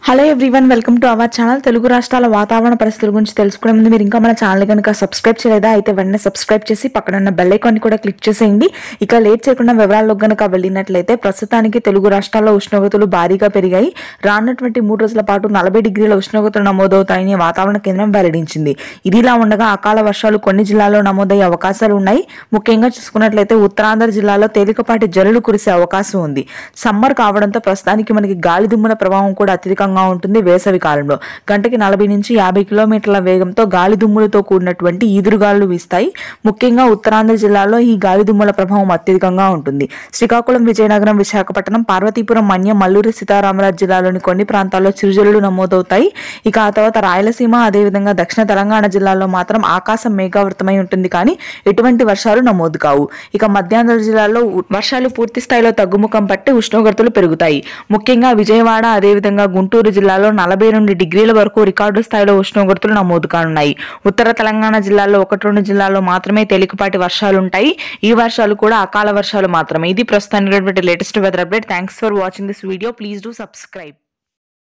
Hello everyone, welcome to our channel. Telugu రాష్ట్రాల వాతావరణ పరిస్థితుల గురించి తెలుసుకునే ముందు మీరు ఇంకా మన ఛానల్ కనుక సబ్స్క్రైబ్ చేయలేదా అయితే వెంటనే సబ్స్క్రైబ్ చేసి పక్కన ఉన్న బెల్ ఐకాన్ కూడా క్లిక్ చేసేయండి. ఇక లేట్ చేయకుండా వివరాల్లోకి గనుక వెళ్ళినట్లయితే ప్రస్తుతానికి తెలుగు రాష్ట్రాల్లో ఉష్ణోగ్రతలు భారీగా పెరిగాయి. రానున్నటువంటి 3 రోజుల పాటు 40 డిగ్రీల ఉష్ణోగ్రతలు నమోదవుతాయని వాతావరణ కేంద్రం వెల్లడించింది. ఇదిలా ఉండగా అకాల వర్షాలు కొన్ని జిల్లాల్లో నమోదయ్యే అవకాశాలు ఉన్నాయి. ముఖ్యంగా చూసుకున్నట్లయితే ఉత్తరాంధ్ర జిల్లాలో తేలికపాటి జల్లులు కురిసే అవకాశం ఉంది. సమ్మర్ కావడంతో ప్రస్తుతానికి మనకి గాలి దుమ్ముల ప్రభావం కూడా అత్యధికంగా ఉంటుంది. వేసవి కాలంలో గంటకి 40 నుంచి 50 కిలోమీటర్ల వేగంతో గాలి దుమ్ములతో కూడినటువంటి ఈదురుగాలులు వీస్తాయి. ముఖ్యంగా ఉత్తరాంధ్ర జిల్లాలో ఈ గాలి దుమ్ముల ప్రభావం అత్యధికంగా ఉంటుంది. శ్రీకాకుళం, విజయనగరం, విశాఖపట్నం, పార్వతీపురం, మన్యం, మల్లూరు సీతారామరాజు జిల్లాలోని కొన్ని ప్రాంతాల్లో చిరుజల్లులు నమోదవుతాయి. ఇక ఆ తర్వాత రాయలసీమ, అదేవిధంగా దక్షిణ తెలంగాణ జిల్లాల్లో మాత్రం ఆకాశం మేఘావృతమై ఉంటుంది, కానీ ఎటువంటి వర్షాలు నమోదు కావు. ఇక మధ్యాంధ్ర జిల్లాలో వర్షాలు పూర్తి స్థాయిలో తగ్గుముఖం పట్టి ఉష్ణోగ్రతలు పెరుగుతాయి. ముఖ్యంగా విజయవాడ, అదేవిధంగా గుంటూరు జిల్లాలో 42 డిగ్రీల వరకు రికార్డు స్థాయిలో ఉష్ణోగ్రతలు నమోదు కానున్నాయి. ఉత్తర తెలంగాణ జిల్లాలో 1-2 జిల్లాల్లో మాత్రమే తేలికపాటి వర్షాలుంటాయి. ఈ వర్షాలు కూడా అకాల వర్షాలు మాత్రమే. ఇది ప్రస్తుతానికి latest weather update. Thanks for watching this video. Please do subscribe.